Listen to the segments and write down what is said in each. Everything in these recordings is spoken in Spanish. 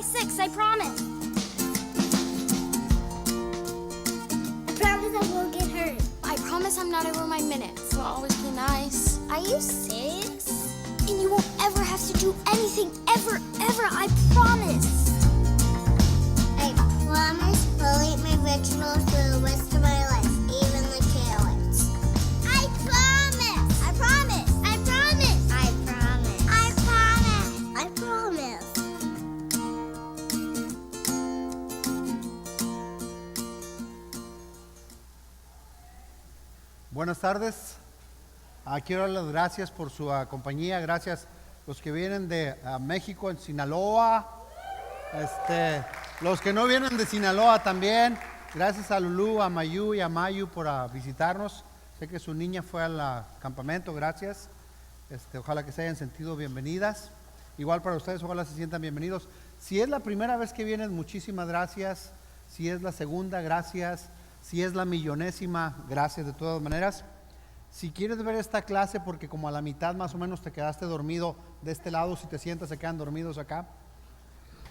6, I promise. I promise I won't get hurt. I promise I'm not over my minutes. I'll always be nice. Are you serious? And you won't ever have to do anything, ever, I promise. I promise I'll eat my vegetables for the rest of my life, even the carrots. I promise! I promise! I promise! I promise! I promise! I promise! Buenas tardes. Quiero dar las gracias por su compañía. Gracias a los que vienen de México, en Sinaloa. Los que no vienen de Sinaloa también. Gracias a Lulú, a Mayu y a Mayu por visitarnos. Sé que su niña fue al campamento. Gracias. Ojalá que se hayan sentido bienvenidas. Igual para ustedes, ojalá se sientan bienvenidos. Si es la primera vez que vienen, muchísimas gracias. Si es la segunda, gracias. Si es la millonésima, gracias de todas maneras. Si quieres ver esta clase, porque como a la mitad más o menos te quedaste dormido de este lado, si te sientas se quedan dormidos acá.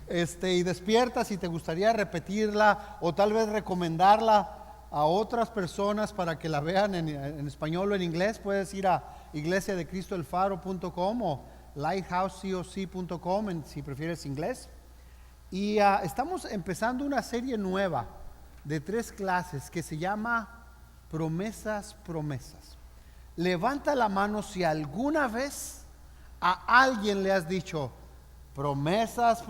Y despiertas y te gustaría repetirla o tal vez recomendarla a otras personas para que la vean en español o en inglés, puedes ir a iglesiadecristoelfaro.com o lighthousecoc.com si prefieres inglés. Y estamos empezando una serie nueva de 3 clases que se llama Promesas. Levanta la mano si alguna vez a alguien le has dicho promesas,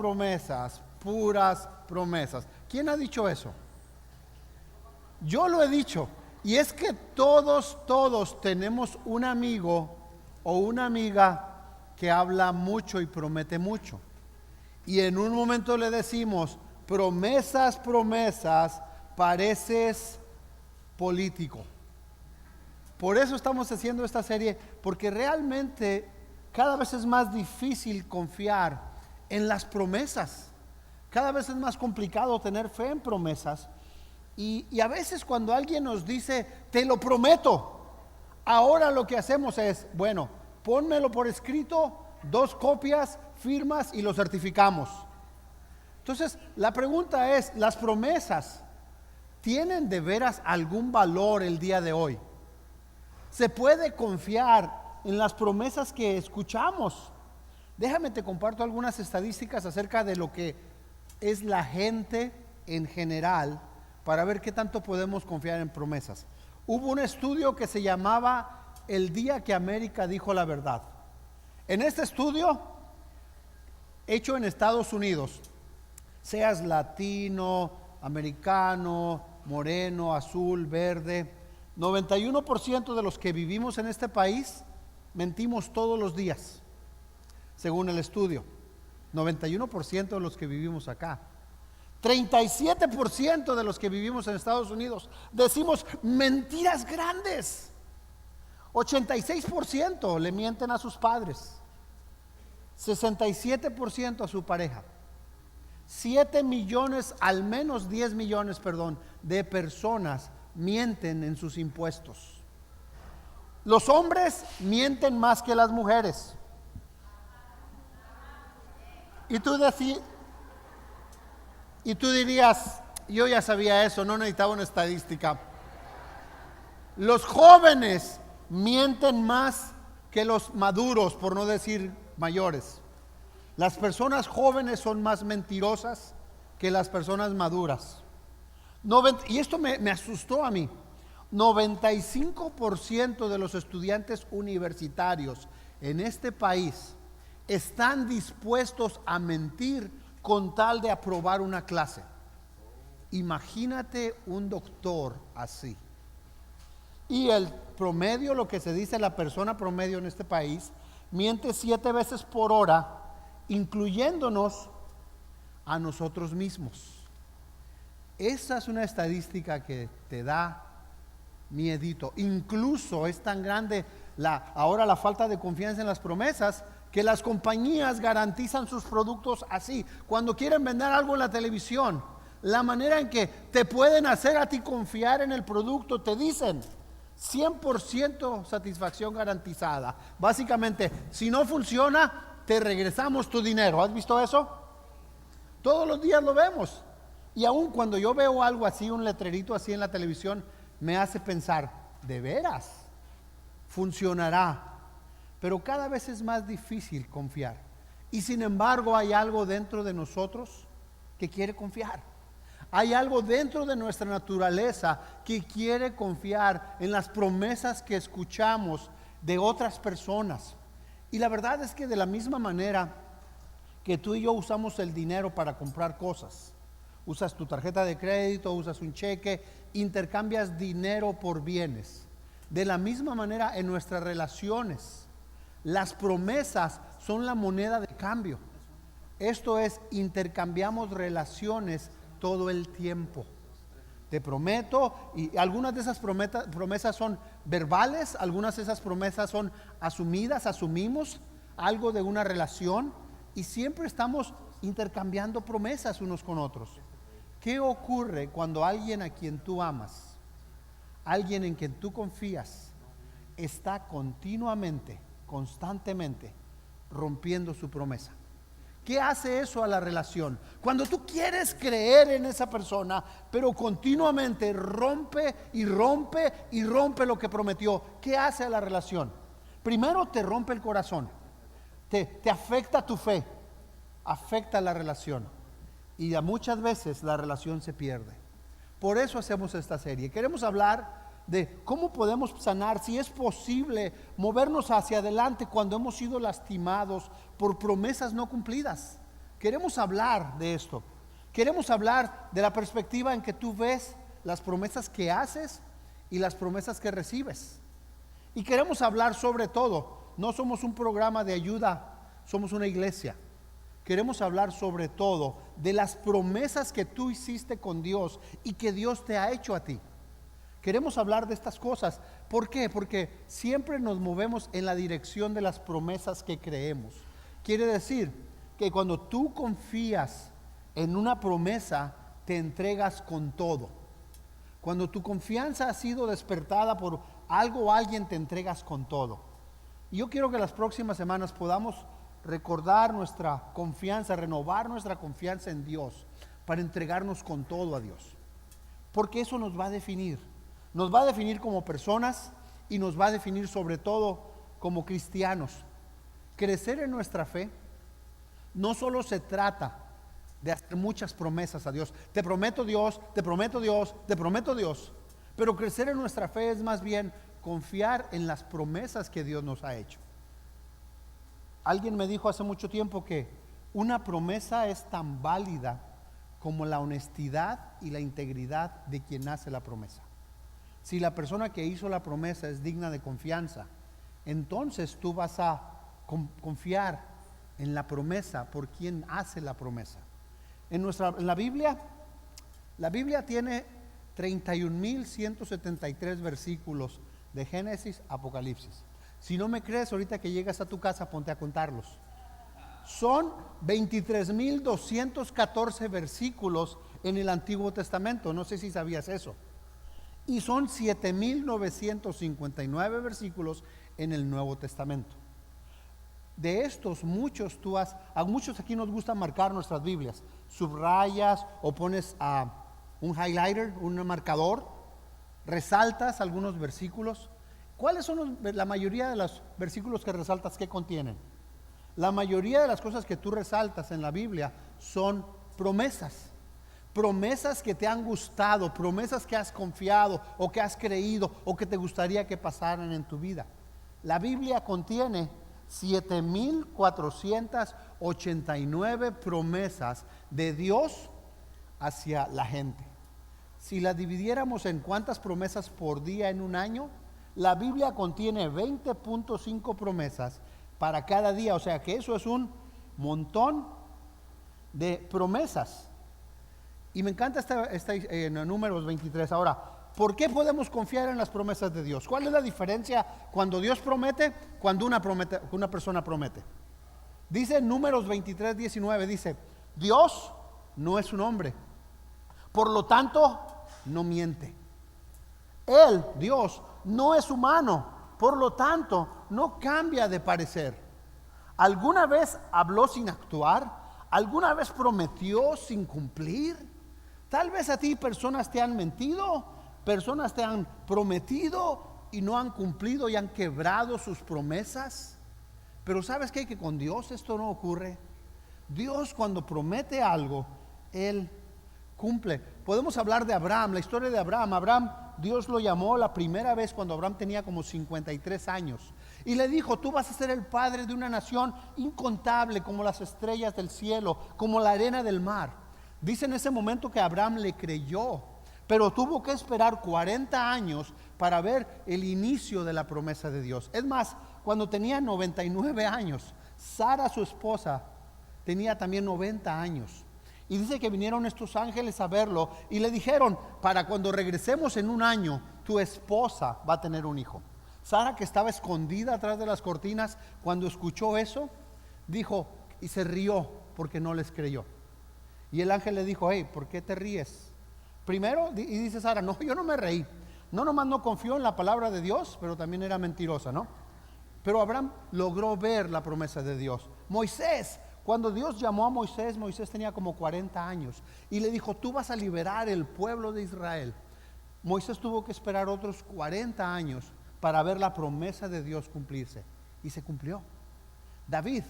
puras promesas. ¿Quién ha dicho eso? Yo lo he dicho. Y es que todos tenemos un amigo o una amiga que habla mucho y promete mucho. Y en un momento le decimos promesas, pareces político. Por eso estamos haciendo esta serie, porque realmente cada vez es más difícil confiar en las promesas. Cada vez es más complicado tener fe en promesas. Y a veces cuando alguien nos dice, te lo prometo, ahora lo que hacemos es, bueno, pónmelo por escrito, 2 copias, firmas y lo certificamos. Entonces, la pregunta es, ¿las promesas tienen de veras algún valor el día de hoy? ¿Se puede confiar en las promesas que escuchamos? Déjame te comparto algunas estadísticas acerca de lo que es la gente en general para ver qué tanto podemos confiar en promesas. Hubo un estudio que se llamaba El día que América dijo la verdad. En este estudio, hecho en Estados Unidos, seas latino, americano, moreno, azul, verde, 91% de los que vivimos en este país mentimos todos los días, según el estudio. 91% de los que vivimos acá. 37% de los que vivimos en Estados Unidos decimos mentiras grandes. 86% le mienten a sus padres. 67% a su pareja. 7 millones, al menos 10 millones, de personas mienten en sus impuestos. Los hombres mienten más que las mujeres. Y tú dirías, yo ya sabía eso, no necesitaba una estadística. Los jóvenes mienten más que los maduros, por no decir mayores. Las personas jóvenes son más mentirosas que las personas maduras. Y esto me asustó a mí. 95% de los estudiantes universitarios en este país están dispuestos a mentir con tal de aprobar una clase. Imagínate un doctor así. Y el promedio, lo que se dice la persona promedio en este país, miente 7 veces por hora, incluyéndonos a nosotros mismos. Esa es una estadística que te da miedito. Incluso es tan grande ahora la falta de confianza en las promesas que las compañías garantizan sus productos así. Cuando quieren vender algo en la televisión, la manera en que te pueden hacer a ti confiar en el producto, te dicen 100% satisfacción garantizada. Básicamente, si no funciona, te regresamos tu dinero. ¿Has visto eso? Todos los días lo vemos. Y aún cuando yo veo algo así, un letrerito así en la televisión, me hace pensar, ¿de veras? ¿Funcionará? Pero cada vez es más difícil confiar. Y sin embargo hay algo dentro de nosotros que quiere confiar. Hay algo dentro de nuestra naturaleza que quiere confiar en las promesas que escuchamos de otras personas. Y la verdad es que de la misma manera que tú y yo usamos el dinero para comprar cosas, usas tu tarjeta de crédito, usas un cheque, intercambias dinero por bienes. De la misma manera en nuestras relaciones, las promesas son la moneda de cambio. Esto es, intercambiamos relaciones todo el tiempo. Te prometo, y algunas de esas promesas son verbales, algunas de esas promesas son asumidas, asumimos algo de una relación y siempre estamos intercambiando promesas unos con otros. ¿Qué ocurre cuando alguien a quien tú amas, alguien en quien tú confías, está continuamente, constantemente rompiendo su promesa? ¿Qué hace eso a la relación? Cuando tú quieres creer en esa persona, pero continuamente rompe y rompe y rompe lo que prometió, ¿qué hace a la relación? Primero te rompe el corazón, te afecta tu fe, afecta la relación y muchas veces la relación se pierde. Por eso hacemos esta serie. Queremos hablar de cómo podemos sanar, si es posible movernos hacia adelante cuando hemos sido lastimados por promesas no cumplidas. Queremos hablar de esto. Queremos hablar de la perspectiva en que tú ves las promesas que haces y las promesas que recibes. Y queremos hablar sobre todo, no somos un programa de ayuda, somos una iglesia. Queremos hablar sobre todo de las promesas que tú hiciste con Dios y que Dios te ha hecho a ti. Queremos hablar de estas cosas. ¿Por qué? Porque siempre nos movemos en la dirección de las promesas que creemos. Quiere decir que cuando tú confías en una promesa, te entregas con todo. Cuando tu confianza ha sido despertada por algo o alguien, te entregas con todo. Y yo quiero que las próximas semanas podamos recordar nuestra confianza, renovar nuestra confianza en Dios para entregarnos con todo a Dios. Porque eso nos va a definir. Nos va a definir como personas y nos va a definir sobre todo como cristianos. Crecer en nuestra fe no solo se trata de hacer muchas promesas a Dios. Te prometo Dios, te prometo Dios, te prometo Dios. Pero crecer en nuestra fe es más bien confiar en las promesas que Dios nos ha hecho. Alguien me dijo hace mucho tiempo que una promesa es tan válida como la honestidad y la integridad de quien hace la promesa. Si la persona que hizo la promesa es digna de confianza, entonces tú vas a confiar en la promesa por quien hace la promesa. En la Biblia tiene 31,173 versículos de Génesis a Apocalipsis. Si no me crees, ahorita que llegas a tu casa, ponte a contarlos. Son 23,214 versículos en el Antiguo Testamento. No sé si sabías eso. Y son 7,959 versículos en el Nuevo Testamento. De estos, a muchos aquí nos gusta marcar nuestras Biblias. Subrayas o pones un highlighter, un marcador, resaltas algunos versículos. ¿Cuáles son la mayoría de los versículos que resaltas que contienen? La mayoría de las cosas que tú resaltas en la Biblia son promesas. Promesas que te han gustado, promesas que has confiado o que has creído o que te gustaría que pasaran en tu vida. La Biblia contiene 7,489 promesas de Dios hacia la gente. Si las dividiéramos en cuántas promesas por día en un año, la Biblia contiene 20.5 promesas para cada día. O sea que eso es un montón de promesas. Y me encanta en Números 23. Ahora, ¿por qué podemos confiar en las promesas de Dios? ¿Cuál es la diferencia cuando Dios promete, cuando una persona promete? Dice en Números 23, 19, dice, Dios no es un hombre, por lo tanto, no miente. Él, Dios, no es humano, por lo tanto, no cambia de parecer. ¿Alguna vez habló sin actuar? ¿Alguna vez prometió sin cumplir? Tal vez a ti personas te han mentido, personas te han prometido y no han cumplido y han quebrado sus promesas. Pero ¿sabes qué? Que con Dios esto no ocurre. Dios, cuando promete algo, Él cumple. Podemos hablar de Abraham, la historia de Abraham. Abraham, Dios lo llamó la primera vez cuando Abraham tenía como 53 años y le dijo: tú vas a ser el padre de una nación incontable, como las estrellas del cielo, como la arena del mar. Dice en ese momento que Abraham le creyó, pero tuvo que esperar 40 años para ver el inicio de la promesa de Dios. Es más, cuando tenía 99 años, Sara, su esposa, tenía también 90 años. Y dice que vinieron estos ángeles a verlo y le dijeron: para cuando regresemos en un año, tu esposa va a tener un hijo. Sara, que estaba escondida atrás de las cortinas, cuando escuchó eso, dijo y se rió porque no les creyó. Y el ángel le dijo: hey, ¿por qué te ríes? Primero, y dice Sara: no, yo no me reí. No, nomás no confió en la palabra de Dios, pero también era mentirosa, ¿no? Pero Abraham logró ver la promesa de Dios. Moisés, cuando Dios llamó a Moisés, Moisés tenía como 40 años y le dijo: tú vas a liberar el pueblo de Israel. Moisés tuvo que esperar otros 40 años para ver la promesa de Dios cumplirse, y se cumplió. David,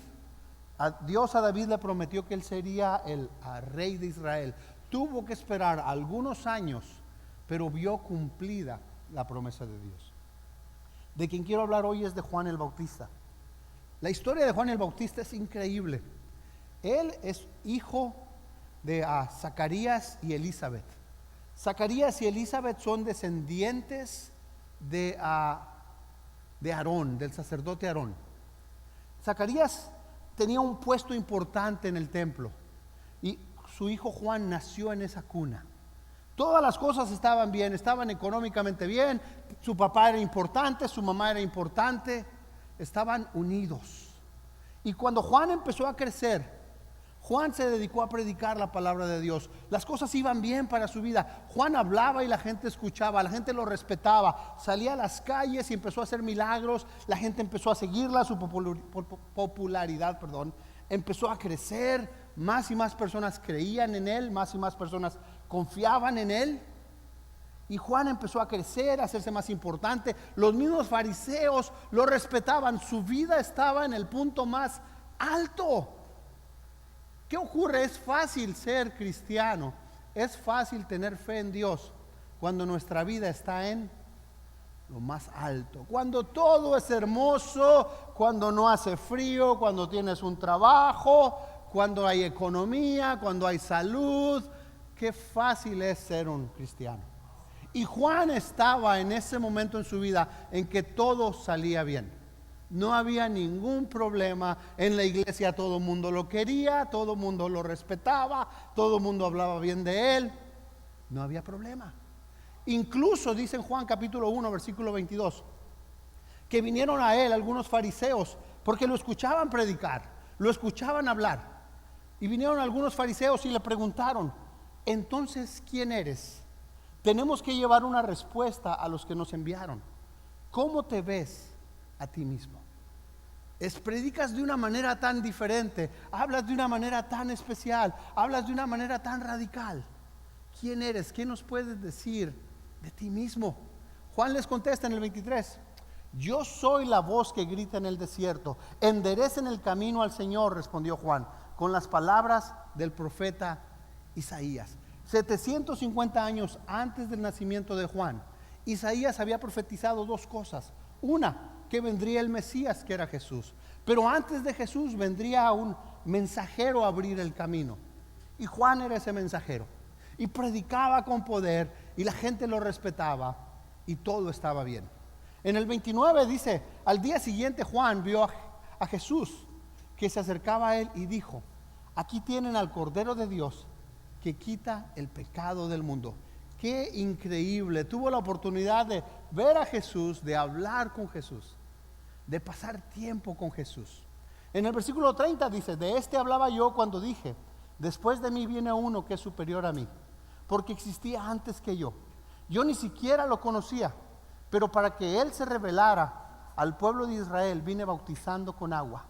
Dios a David le prometió que él sería el rey de Israel. Tuvo que esperar algunos años, pero vio cumplida la promesa de Dios. De quien quiero hablar hoy es de Juan el Bautista. La historia de Juan el Bautista es increíble. Él es hijo de Zacarías y Elizabeth. Zacarías y Elizabeth son descendientes de Aarón, del sacerdote Aarón. Zacarías tenía un puesto importante en el templo y su hijo Juan nació en esa cuna. Todas las cosas estaban bien, estaban económicamente bien, su papá era importante, su mamá era importante, estaban unidos. Y cuando Juan empezó a crecer, Juan se dedicó a predicar la palabra de Dios. Las cosas iban bien para su vida. Juan hablaba y la gente escuchaba, la gente lo respetaba. Salía a las calles y empezó a hacer milagros. La gente empezó a seguirla, su popularidad, empezó a crecer. Más y más personas creían en él, más y más personas confiaban en él. Y Juan empezó a crecer, a hacerse más importante. Los mismos fariseos lo respetaban. Su vida estaba en el punto más alto. ¿Qué ocurre? Es fácil ser cristiano, es fácil tener fe en Dios cuando nuestra vida está en lo más alto, cuando todo es hermoso, cuando no hace frío, cuando tienes un trabajo, cuando hay economía, cuando hay salud. Qué fácil es ser un cristiano. Y Juan estaba en ese momento en su vida en que todo salía bien. No había ningún problema en la iglesia, todo el mundo lo quería, todo el mundo lo respetaba, todo el mundo hablaba bien de él, no había problema. Incluso dice en Juan capítulo 1 versículo 22 que vinieron a él algunos fariseos porque lo escuchaban predicar, lo escuchaban hablar, y vinieron algunos fariseos y le preguntaron: entonces, ¿quién eres? Tenemos que llevar una respuesta a los que nos enviaron. ¿Cómo te ves a ti mismo? Predicas de una manera tan diferente, hablas de una manera tan especial, hablas de una manera tan radical. ¿Quién eres? ¿Qué nos puedes decir de ti mismo? Juan les contesta en el 23: yo soy la voz que grita en el desierto, enderecen el camino al Señor, respondió Juan, con las palabras del profeta Isaías. 750 años antes del nacimiento de Juan, Isaías había profetizado dos cosas. Una, que vendría el Mesías, que era Jesús, pero antes de Jesús vendría un mensajero a abrir el camino, y Juan era ese mensajero, y predicaba con poder, y la gente lo respetaba, y todo estaba bien. En el 29 dice: al día siguiente Juan vio a Jesús que se acercaba a él y dijo: aquí tienen al Cordero de Dios que quita el pecado del mundo. Qué increíble. Tuvo la oportunidad de ver a Jesús, de hablar con Jesús, de pasar tiempo con Jesús. En el versículo 30 dice: de este hablaba yo cuando dije: después de mí viene uno que es superior a mí, porque existía antes que yo. Yo ni siquiera lo conocía, pero para que él se revelara al pueblo de Israel, vine bautizando con agua.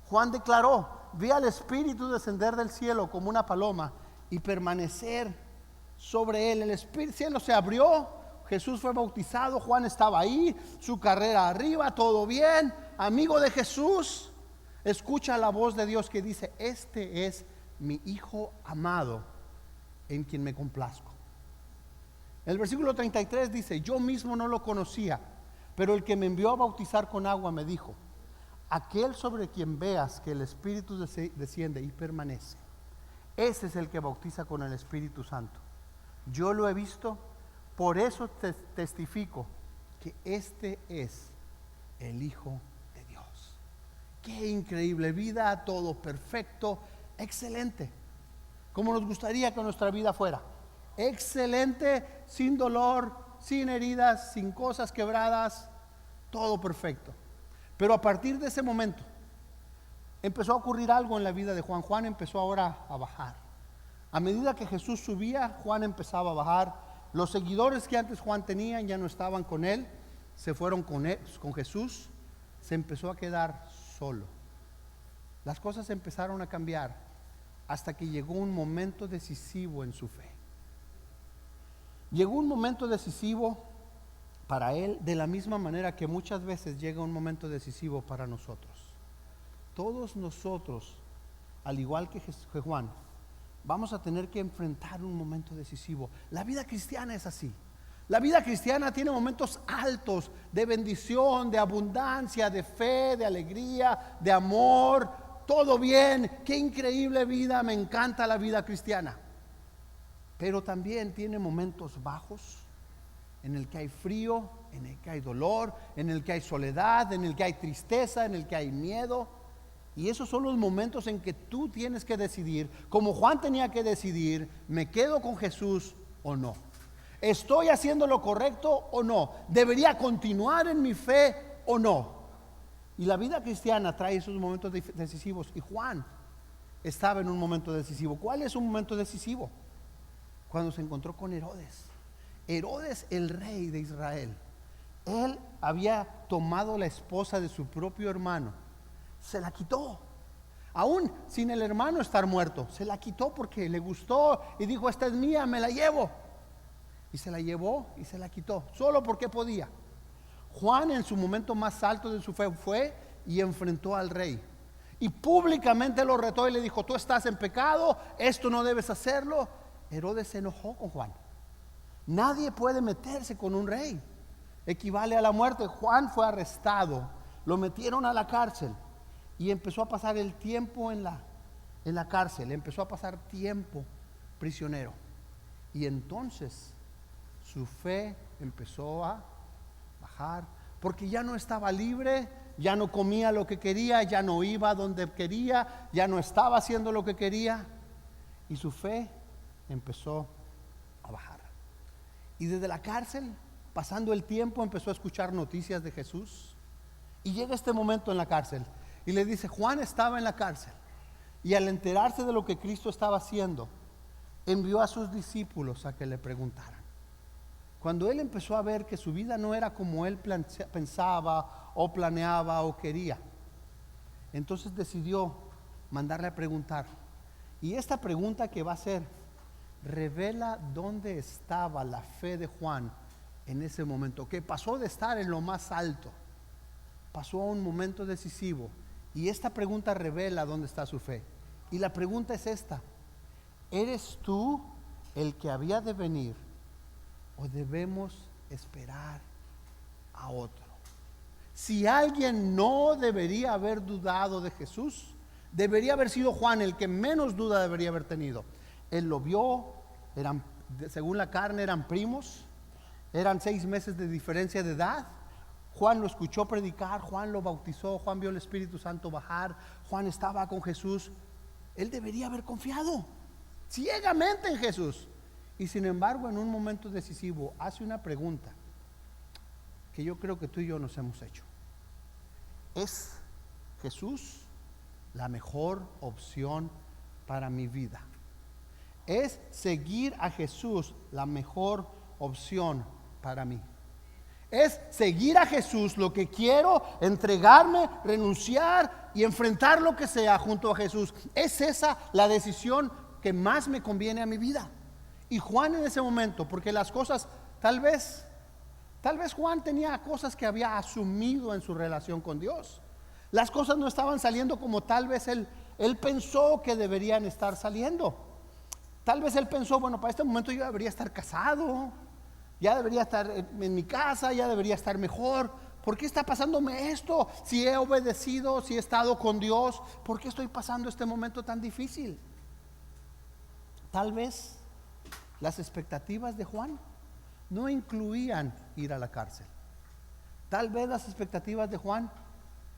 Juan declaró: vi al Espíritu descender del cielo como una paloma y permanecer sobre él. El cielo se abrió, Jesús fue bautizado, Juan estaba ahí, su carrera arriba, todo bien, amigo de Jesús. Escucha la voz de Dios que dice: este es mi Hijo amado, en quien me complazco. El versículo 33 dice: yo mismo no lo conocía, pero el que me envió a bautizar con agua me dijo: aquel sobre quien veas que el Espíritu desciende y permanece, ese es el que bautiza con el Espíritu Santo. Yo lo he visto, por eso testifico que este es el Hijo de Dios. Qué increíble vida, todo perfecto, excelente, como nos gustaría que nuestra vida fuera. Excelente, sin dolor, sin heridas, sin cosas quebradas, todo perfecto. Pero a partir de ese momento empezó a ocurrir algo en la vida de Juan. Juan empezó ahora a bajar. A medida que Jesús subía, Juan empezaba a bajar. Los seguidores que antes Juan tenía ya no estaban con él, se fueron con Jesús. Se empezó a quedar solo. Las cosas empezaron a cambiar hasta que llegó un momento decisivo en su fe. Llegó un momento decisivo para él, de la misma manera que muchas veces llega un momento decisivo para nosotros. Todos nosotros, al igual que Juan, vamos a tener que enfrentar un momento decisivo. La vida cristiana es así. La vida cristiana tiene momentos altos de bendición, de abundancia, de fe, de alegría, de amor. Todo bien, qué increíble vida, me encanta la vida cristiana. Pero también tiene momentos bajos, en el que hay frío, en el que hay dolor, en el que hay soledad, en el que hay tristeza, en el que hay miedo. Y esos son los momentos en que tú tienes que decidir, como Juan tenía que decidir: ¿me quedo con Jesús o no? ¿Estoy haciendo lo correcto o no? ¿Debería continuar en mi fe o no? Y la vida cristiana trae esos momentos decisivos. Y Juan estaba en un momento decisivo. ¿Cuál es un momento decisivo? Cuando se encontró con Herodes. Herodes, el rey de Israel. Él había tomado la esposa de su propio hermano, se la quitó, aún sin el hermano estar muerto. Se la quitó porque le gustó y dijo: esta es mía, me la llevo. Y se la llevó y se la quitó, solo porque podía. Juan, en su momento más alto de su fe, fue y enfrentó al rey y públicamente lo retó y le dijo: tú estás en pecado, esto no debes hacerlo. Herodes se enojó con Juan. Nadie puede meterse con un rey, equivale a la muerte. Juan fue arrestado, lo metieron a la cárcel y empezó a pasar el tiempo en la cárcel, empezó a pasar tiempo prisionero. Y entonces su fe empezó a bajar, porque ya no estaba libre, ya no comía lo que quería, ya no iba donde quería, ya no estaba haciendo lo que quería, y su fe empezó a bajar. Y desde la cárcel, pasando el tiempo, empezó a escuchar noticias de Jesús. Y llega este momento en la cárcel y le dice: Juan estaba en la cárcel, y al enterarse de lo que Cristo estaba haciendo, envió a sus discípulos a que le preguntaran. Cuando él empezó a ver que su vida no era como él pensaba o planeaba o quería, entonces decidió mandarle a preguntar. Y esta pregunta que va a hacer revela dónde estaba la fe de Juan en ese momento, que pasó de estar en lo más alto, pasó a un momento decisivo. Y esta pregunta revela dónde está su fe. Y la pregunta es esta: ¿eres tú el que había de venir, o debemos esperar a otro? Si alguien no debería haber dudado de Jesús, debería haber sido Juan, el que menos duda debería haber tenido. Él lo vio, según la carne eran primos, eran 6 meses de diferencia de edad. Juan lo escuchó predicar, Juan lo bautizó, Juan vio el Espíritu Santo bajar, Juan estaba con Jesús. Él debería haber confiado ciegamente en Jesús. Y sin embargo, en un momento decisivo, hace una pregunta que yo creo que tú y yo nos hemos hecho: ¿es Jesús la mejor opción para mi vida? ¿Es seguir a Jesús la mejor opción para mí? Es seguir a Jesús, lo que quiero, entregarme, renunciar y enfrentar lo que sea junto a Jesús. Es esa la decisión que más me conviene a mi vida. Y Juan en ese momento, porque las cosas, tal vez Juan tenía cosas que había asumido en su relación con Dios. Las cosas no estaban saliendo como tal vez él pensó que deberían estar saliendo. Tal vez él pensó, bueno, para este momento yo debería estar casado, ya debería estar en mi casa, ya debería estar mejor. ¿Por qué está pasándome esto? Si he obedecido, si he estado con Dios, ¿por qué estoy pasando este momento tan difícil? Tal vez las expectativas de Juan no incluían ir a la cárcel. Tal vez las expectativas de Juan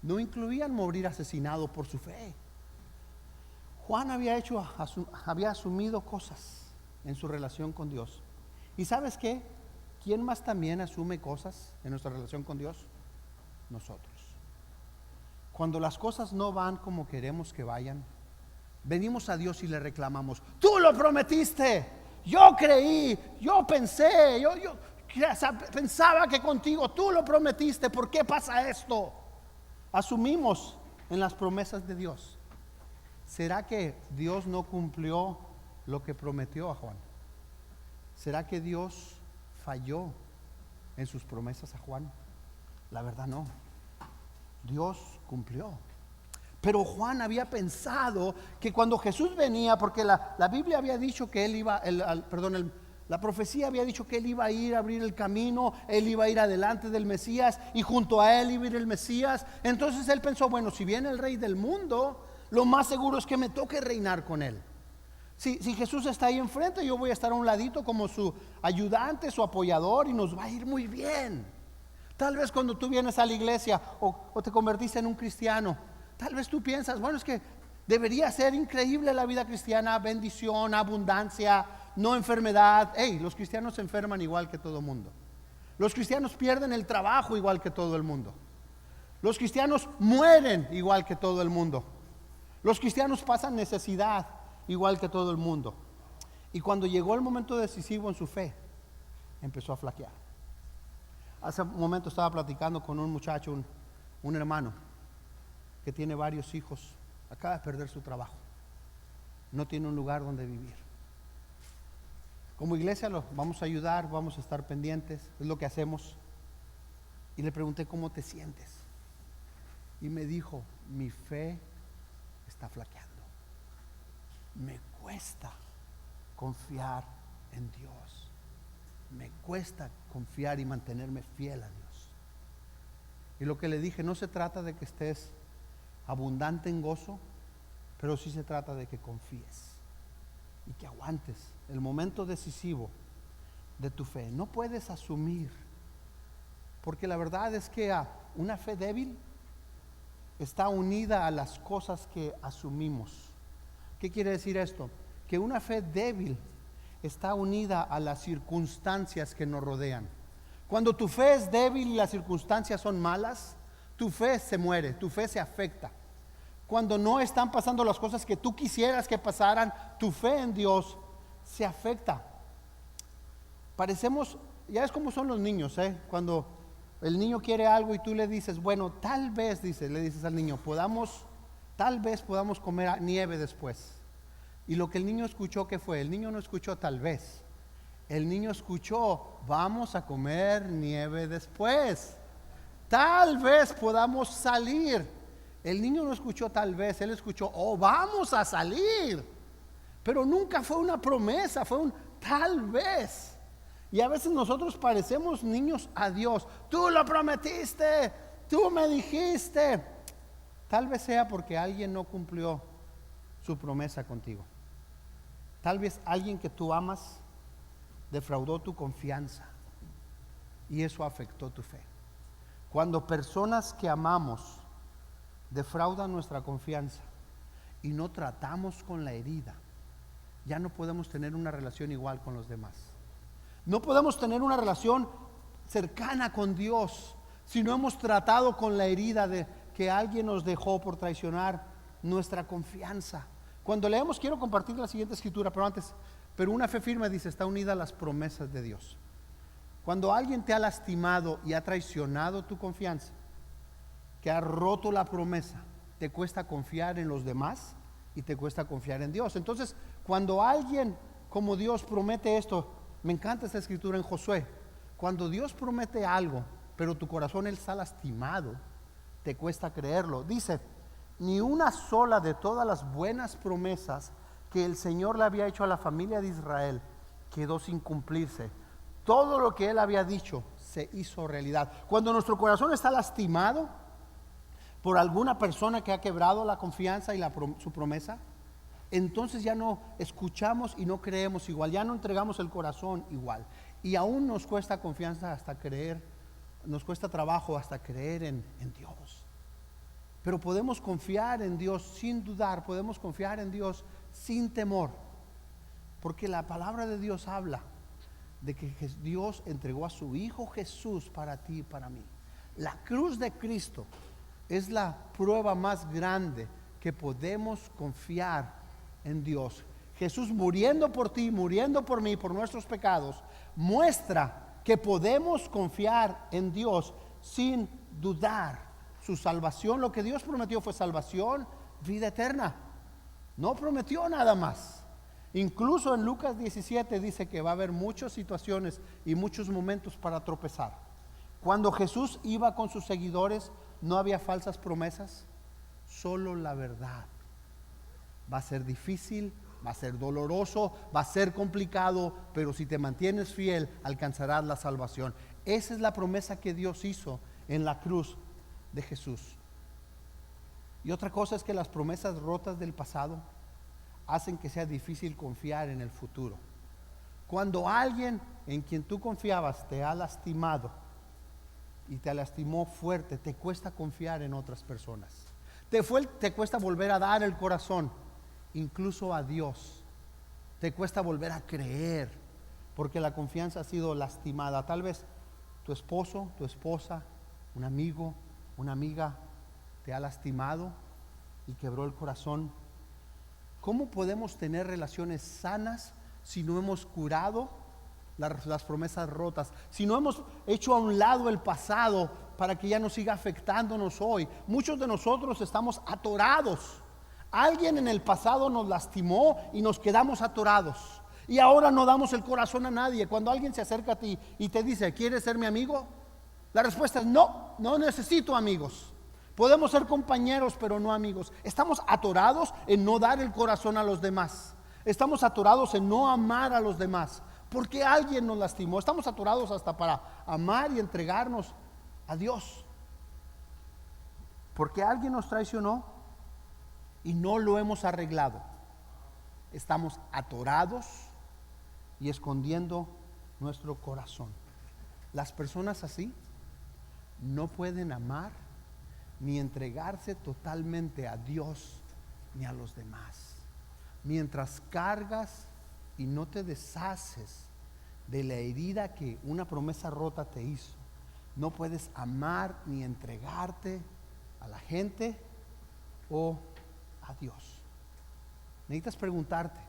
no incluían morir asesinado por su fe. Juan había asumido cosas en su relación con Dios. ¿Y sabes qué? ¿Quién más también asume cosas en nuestra relación con Dios? Nosotros. Cuando las cosas no van como queremos que vayan, venimos a Dios y le reclamamos: tú lo prometiste, yo creí, yo pensé, yo pensaba que contigo, tú lo prometiste, ¿por qué pasa esto? Asumimos en las promesas de Dios. ¿Será que Dios no cumplió lo que prometió a Juan? ¿Será que Dios falló en sus promesas a Juan? La verdad no. Dios cumplió. Pero Juan había pensado que cuando Jesús venía, porque la Biblia había dicho que él iba, la profecía había dicho que él iba a ir a abrir el camino, él iba a ir adelante del Mesías y junto a él iba a ir el Mesías. Entonces él pensó, bueno, si viene el rey del mundo, lo más seguro es que me toque reinar con él. Si Jesús está ahí enfrente, yo voy a estar a un ladito como su ayudante, su apoyador, y nos va a ir muy bien. Tal vez cuando tú vienes a la iglesia o te convertiste en un cristiano, tal vez tú piensas, bueno, es que debería ser increíble la vida cristiana, bendición, abundancia, no enfermedad. Los cristianos se enferman igual que todo el mundo. Los cristianos pierden el trabajo igual que todo el mundo. Los cristianos mueren igual que todo el mundo. Los cristianos pasan necesidad igual que todo el mundo. Y cuando llegó el momento decisivo en su fe, empezó a flaquear. Hace un momento estaba platicando con un muchacho, un hermano que tiene varios hijos, acaba de perder su trabajo, no tiene un lugar donde vivir. Como iglesia lo vamos a ayudar, vamos a estar pendientes, es lo que hacemos. Y le pregunté, ¿cómo te sientes? Y me dijo, mi fe está flaqueando. Me cuesta confiar en Dios. Me cuesta confiar y mantenerme fiel a Dios. Y lo que le dije, no se trata de que estés abundante en gozo, pero sí se trata de que confíes y que aguantes el momento decisivo de tu fe. No puedes asumir, porque la verdad es que una fe débil está unida a las cosas que asumimos. ¿Qué quiere decir esto? Que una fe débil está unida a las circunstancias que nos rodean. Cuando tu fe es débil y las circunstancias son malas, tu fe se muere, tu fe se afecta. Cuando no están pasando las cosas que tú quisieras que pasaran, tu fe en Dios se afecta. Parecemos, ya es como son los niños, cuando el niño quiere algo y tú le dices, bueno, tal vez, le dices al niño, tal vez podamos comer nieve después. Y lo que el niño escuchó, ¿qué fue? El niño no escuchó tal vez. El niño escuchó, vamos a comer nieve después. Tal vez podamos salir. El niño no escuchó tal vez, él escuchó, vamos a salir. Pero nunca fue una promesa, fue un tal vez. Y a veces nosotros parecemos niños a Dios. Tú lo prometiste, tú me dijiste. Tal vez sea porque alguien no cumplió su promesa contigo. Tal vez alguien que tú amas defraudó tu confianza y eso afectó tu fe. Cuando personas que amamos defraudan nuestra confianza y no tratamos con la herida, ya no podemos tener una relación igual con los demás. No podemos tener una relación cercana con Dios si no hemos tratado con la herida de que alguien nos dejó por traicionar nuestra confianza. Cuando leemos, quiero compartir la siguiente escritura, pero una fe firme, dice, está unida a las promesas de Dios. Cuando alguien te ha lastimado y ha traicionado tu confianza, que ha roto la promesa, te cuesta confiar en los demás y te cuesta confiar en Dios. Entonces, cuando alguien como Dios promete esto, me encanta esta escritura en Josué, cuando Dios promete algo, pero tu corazón está lastimado, te cuesta creerlo. Dice, ni una sola de todas las buenas promesas que el Señor le había hecho a la familia de Israel quedó sin cumplirse. Todo lo que Él había dicho se hizo realidad. Cuando nuestro corazón está lastimado por alguna persona que ha quebrado la confianza y su promesa, entonces ya no escuchamos y no creemos igual, ya no entregamos el corazón igual. Y aún nos cuesta confianza hasta creer, nos cuesta trabajo hasta creer en Dios. Pero podemos confiar en Dios sin dudar, podemos confiar en Dios sin temor, porque la palabra de Dios habla de que Dios entregó a su Hijo Jesús para ti y para mí. La cruz de Cristo es la prueba más grande que podemos confiar en Dios. Jesús muriendo por ti, muriendo por mí, por nuestros pecados, muestra que podemos confiar en Dios sin dudar. Su salvación, lo que Dios prometió fue salvación, vida eterna. No prometió nada más. Incluso en Lucas 17 dice que va a haber muchas situaciones y muchos momentos para tropezar. Cuando Jesús iba con sus seguidores, no había falsas promesas, solo la verdad. Va a ser difícil, va a ser doloroso, va a ser complicado, pero si te mantienes fiel, alcanzarás la salvación. Esa es la promesa que Dios hizo en la cruz de Jesús. Y otra cosa es que las promesas rotas del pasado hacen que sea difícil confiar en el futuro. Cuando alguien en quien tú confiabas te ha lastimado y te lastimó fuerte, te cuesta confiar en otras personas. Te cuesta volver a dar el corazón, incluso a Dios. Te cuesta volver a creer porque la confianza ha sido lastimada. Tal vez tu esposo, tu esposa, un amigo, una amiga te ha lastimado y quebró el corazón. ¿Cómo podemos tener relaciones sanas si no hemos curado las promesas rotas? Si no hemos hecho a un lado el pasado para que ya no siga afectándonos hoy. Muchos de nosotros estamos atorados. Alguien en el pasado nos lastimó y nos quedamos atorados. Y ahora no damos el corazón a nadie. Cuando alguien se acerca a ti y te dice, ¿quieres ser mi amigo? La respuesta es no, no necesito amigos. Podemos ser compañeros, pero no amigos. Estamos atorados en no dar el corazón a los demás. Estamos atorados en no amar a los demás, porque alguien nos lastimó. Estamos atorados hasta para amar y entregarnos a Dios, porque alguien nos traicionó y no lo hemos arreglado. Estamos atorados y escondiendo nuestro corazón. Las personas así no pueden amar ni entregarse totalmente a Dios ni a los demás. Mientras cargas y no te deshaces de la herida que una promesa rota te hizo, no puedes amar ni entregarte a la gente o a Dios. Necesitas preguntarte,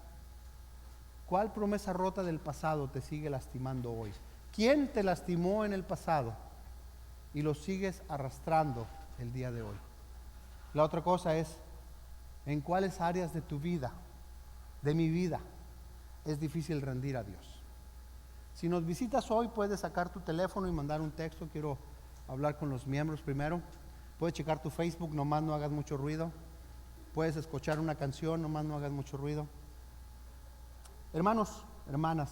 ¿cuál promesa rota del pasado te sigue lastimando hoy? ¿Quién te lastimó en el pasado y lo sigues arrastrando el día de hoy? La otra cosa es, ¿en cuáles áreas de tu vida, de mi vida, es difícil rendir a Dios? Si nos visitas hoy, puedes sacar tu teléfono y mandar un texto. Quiero hablar con los miembros primero. Puedes checar tu Facebook, nomás no hagas mucho ruido. Puedes escuchar una canción, nomás no hagas mucho ruido. Hermanos, hermanas,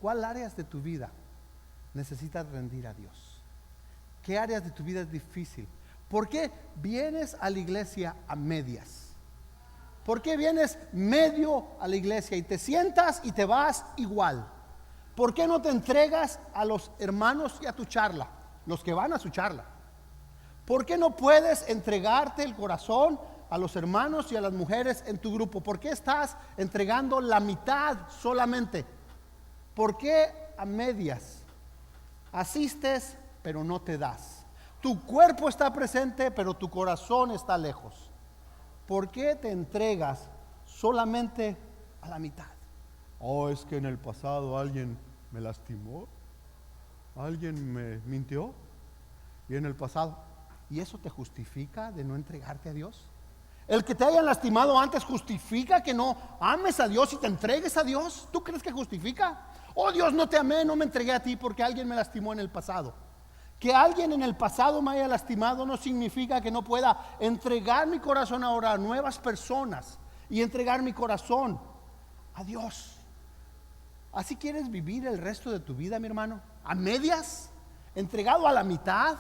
¿cuál áreas de tu vida necesitas rendir a Dios? ¿Qué áreas de tu vida es difícil? ¿Por qué vienes a la iglesia a medias? ¿Por qué vienes medio a la iglesia y te sientas y te vas igual? ¿Por qué no te entregas a los hermanos y a tu charla, los que van a su charla? ¿Por qué no puedes entregarte el corazón a los hermanos y a las mujeres en tu grupo? ¿Por qué estás entregando la mitad solamente? ¿Por qué a medias? Asistes, pero no te das. Tu cuerpo está presente, pero tu corazón está lejos. ¿Por qué te entregas solamente a la mitad? Oh, es que en el pasado alguien me lastimó. alguien me mintió y en el pasado. ¿Y eso te justifica de no entregarte a Dios? El que te hayan lastimado antes justifica que no ames a Dios y te entregues a Dios. ¿Tú crees que justifica? Oh, Dios, no te amé, no me entregué a ti porque alguien me lastimó en el pasado. Que alguien en el pasado me haya lastimado no significa que no pueda entregar mi corazón ahora a nuevas personas y entregar mi corazón a Dios. ¿Así quieres vivir el resto de tu vida, mi hermano? ¿A medias? ¿Entregado a la mitad?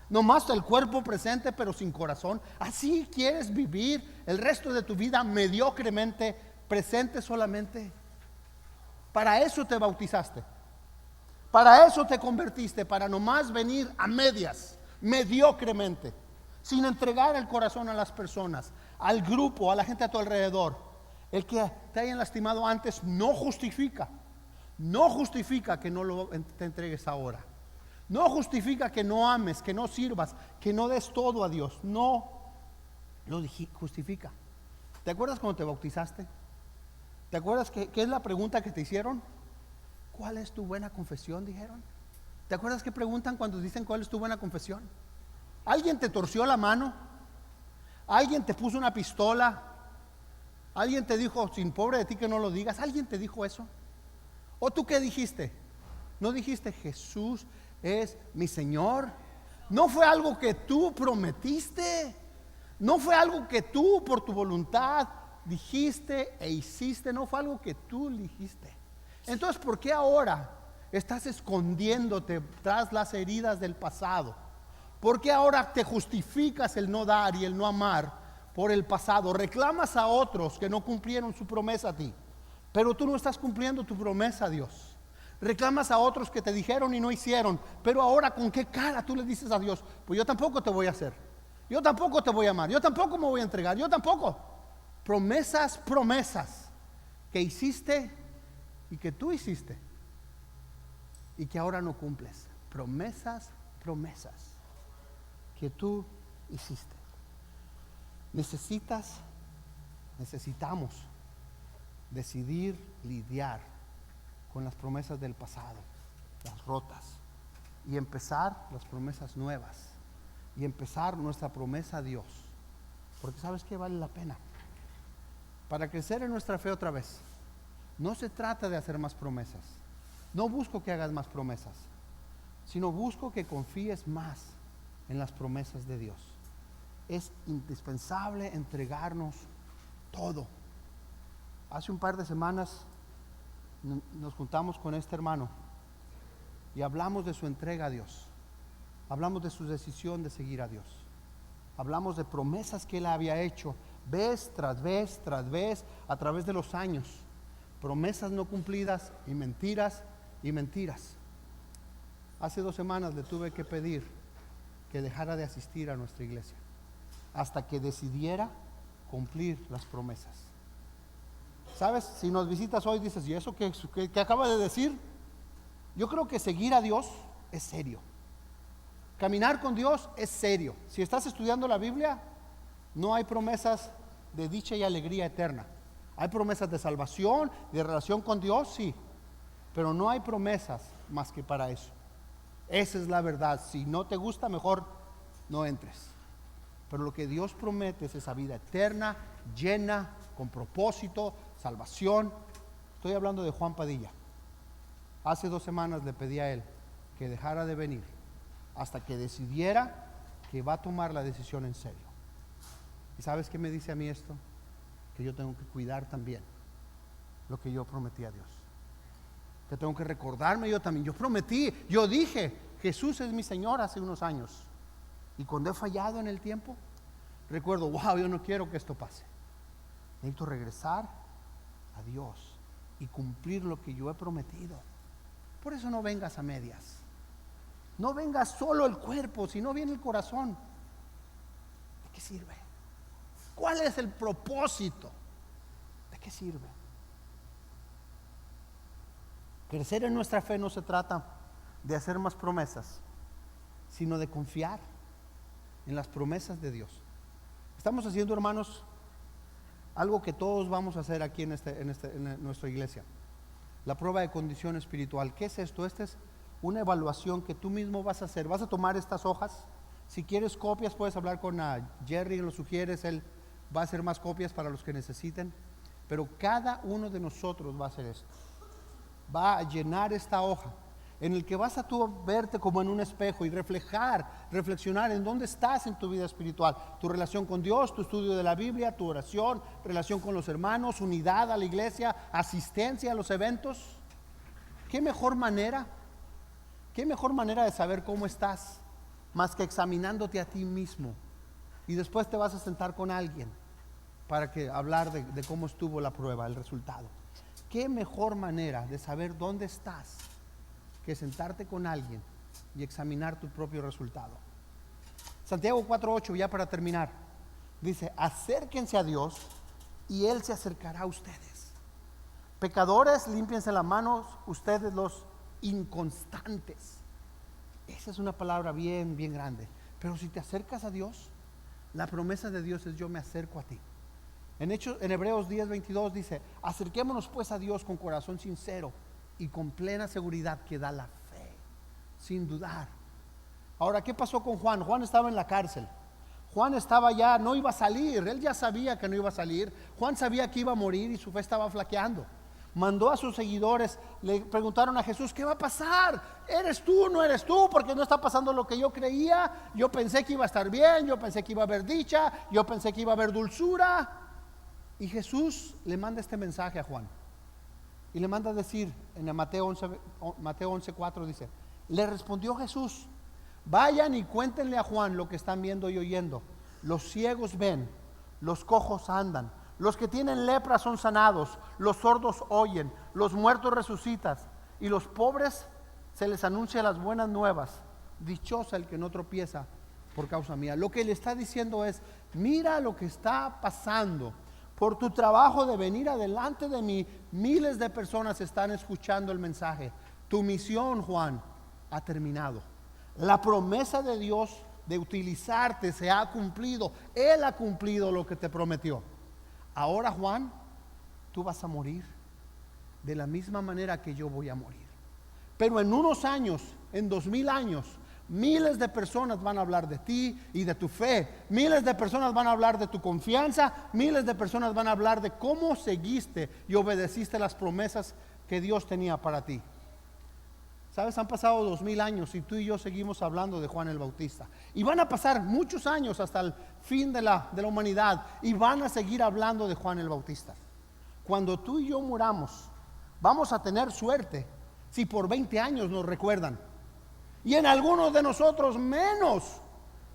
Nomás el cuerpo presente pero sin corazón. ¿Así quieres vivir el resto de tu vida mediocremente, presente solamente? Para eso te bautizaste. Para eso te convertiste, para nomás venir a medias, mediocremente, sin entregar el corazón a las personas, al grupo, a la gente a tu alrededor. El que te hayan lastimado antes no justifica que no te entregues ahora. No justifica que no ames, que no sirvas, que no des todo a Dios. No lo justifica. ¿Te acuerdas cuando te bautizaste? ¿Te acuerdas qué es la pregunta que te hicieron? ¿Cuál es tu buena confesión? Dijeron. ¿Te acuerdas qué preguntan cuando dicen cuál es tu buena confesión? ¿Alguien te torció la mano? ¿Alguien te puso una pistola? ¿Alguien te dijo, sin pobre de ti que no lo digas? ¿Alguien te dijo eso? ¿O tú qué dijiste? ¿No dijiste Jesús es mi Señor? ¿No fue algo que tú prometiste? ¿No fue algo que tú por tu voluntad dijiste e hiciste? ¿No fue algo que tú dijiste? Entonces, ¿por qué ahora estás escondiéndote tras las heridas del pasado? ¿Por qué ahora te justificas el no dar y el no amar por el pasado? Reclamas a otros que no cumplieron su promesa a ti, pero tú no estás cumpliendo tu promesa a Dios. Reclamas a otros que te dijeron y no hicieron, pero ahora ¿con qué cara tú le dices a Dios? Pues yo tampoco te voy a hacer, yo tampoco te voy a amar, yo tampoco me voy a entregar, yo tampoco. Promesas que hiciste y que tú hiciste y que ahora no cumples. Promesas que tú hiciste. Necesitamos decidir lidiar con las promesas del pasado, las rotas, y empezar las promesas nuevas, y empezar nuestra promesa a Dios, porque ¿sabes qué? Vale la pena. Para crecer en nuestra fe otra vez, no se trata de hacer más promesas. No busco que hagas más promesas, sino busco que confíes más en las promesas de Dios. Es indispensable entregarnos todo. Hace un par de semanas nos juntamos con este hermano y hablamos de su entrega a Dios. Hablamos de su decisión de seguir a Dios. Hablamos de promesas que él había hecho vez tras vez a través de los años. Promesas no cumplidas y mentiras y mentiras. Hace 2 semanas le tuve que pedir que dejara de asistir a nuestra iglesia hasta que decidiera cumplir las promesas. ¿Sabes? Si nos visitas hoy dices, ¿y eso qué acaba de decir? Yo creo que seguir a Dios es serio. Caminar con Dios es serio. Si estás estudiando la Biblia, no hay promesas de dicha y alegría eterna. Hay promesas de salvación, de relación con Dios, sí, pero no hay promesas más que para eso. Esa es la verdad. Si no te gusta, mejor no entres. Pero lo que Dios promete es esa vida eterna, llena, con propósito, salvación. Estoy hablando de Juan Padilla. Hace 2 semanas le pedí a él que dejara de venir hasta que decidiera que va a tomar la decisión en serio. ¿Y sabes qué me dice a mí esto? Que yo tengo que cuidar también lo que yo prometí a Dios. Que tengo que recordarme yo también. Yo prometí, yo dije, Jesús es mi Señor hace unos años. Y cuando he fallado en el tiempo, recuerdo, wow, yo no quiero que esto pase. Necesito regresar a Dios y cumplir lo que yo he prometido. Por eso no vengas a medias. No vengas solo el cuerpo, sino viene el corazón. ¿De qué sirve? ¿Cuál es el propósito? ¿De qué sirve? Crecer en nuestra fe no se trata de hacer más promesas, sino de confiar en las promesas de Dios. Estamos haciendo, hermanos, algo que todos vamos a hacer aquí en nuestra iglesia. La prueba de condición espiritual. ¿Qué es esto? Esta es una evaluación que tú mismo vas a hacer. Vas a tomar estas hojas. Si quieres copias, puedes hablar con Jerry, lo sugieres, él va a hacer más copias para los que necesiten. Pero cada uno de nosotros va a hacer esto. Va a llenar esta hoja en el que vas a tú verte como en un espejo y reflexionar en dónde estás en tu vida espiritual, tu relación con Dios, tu estudio de la Biblia, tu oración, relación con los hermanos, unidad a la iglesia, asistencia a los eventos. ¿Qué mejor manera de saber cómo estás más que examinándote a ti mismo? Y después te vas a sentar con alguien para hablar de cómo estuvo la prueba, el resultado. ¿Qué mejor manera de saber dónde estás que sentarte con alguien y examinar tu propio resultado? Santiago 4:8, ya para terminar, dice: acérquense a Dios y Él se acercará a ustedes. Pecadores, límpiense las manos, ustedes los inconstantes. Esa es una palabra bien, bien grande. Pero si te acercas a Dios, la promesa de Dios es: yo me acerco a ti. En Hebreos 10:22 dice: acerquémonos pues a Dios con corazón sincero y con plena seguridad que da la fe, sin dudar. Ahora, ¿qué pasó con Juan? Juan estaba en la cárcel. Juan estaba ya, no iba a salir. Él ya sabía que no iba a salir. Juan sabía que iba a morir y su fe estaba flaqueando. Mandó a sus seguidores, le preguntaron a Jesús: ¿qué va a pasar? ¿Eres tú? ¿No eres tú? Porque no está pasando lo que yo creía. Yo pensé que iba a estar bien, yo pensé que iba a haber dicha, yo pensé que iba a haber dulzura. Y Jesús le manda este mensaje a Juan y le manda a decir en Mateo 11:4, dice: le respondió Jesús: vayan y cuéntenle a Juan lo que están viendo y oyendo. Los ciegos ven, los cojos andan, los que tienen lepra son sanados, los sordos oyen, los muertos resucitan, y los pobres se les anuncia las buenas nuevas. Dichosa el que no tropieza por causa mía. Lo que le está diciendo es: mira lo que está pasando. Por tu trabajo de venir adelante de mí, miles de personas están escuchando el mensaje. Tu misión, Juan, ha terminado. La promesa de Dios de utilizarte se ha cumplido. Él ha cumplido lo que te prometió. Ahora, Juan, tú vas a morir de la misma manera que yo voy a morir. Pero en unos años, en 2000 años, miles de personas van a hablar de ti y de tu fe. Miles de personas van a hablar de tu confianza. Miles de personas van a hablar de cómo seguiste y obedeciste las promesas que Dios tenía para ti. ¿Sabes? Han pasado 2000 años y tú y yo seguimos hablando de Juan el Bautista. Y van a pasar muchos años hasta el fin de la humanidad y van a seguir hablando de Juan el Bautista. Cuando tú y yo muramos, vamos a tener suerte si por 20 años nos recuerdan. Y en algunos de nosotros menos.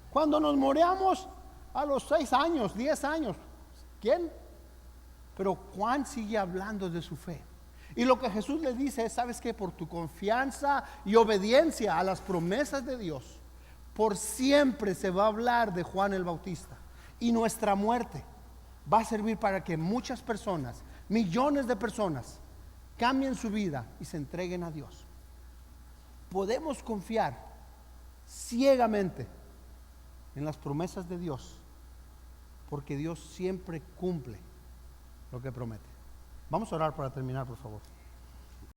Cuando nos moríamos a los 6 años, 10 años. ¿Quién? Pero Juan sigue hablando de su fe. Y lo que Jesús le dice es: ¿sabes qué? Por tu confianza y obediencia a las promesas de Dios, por siempre se va a hablar de Juan el Bautista. Y nuestra muerte va a servir para que muchas personas, millones de personas, cambien su vida y se entreguen a Dios. Podemos confiar ciegamente en las promesas de Dios, porque Dios siempre cumple lo que promete. Vamos a orar para terminar, por favor.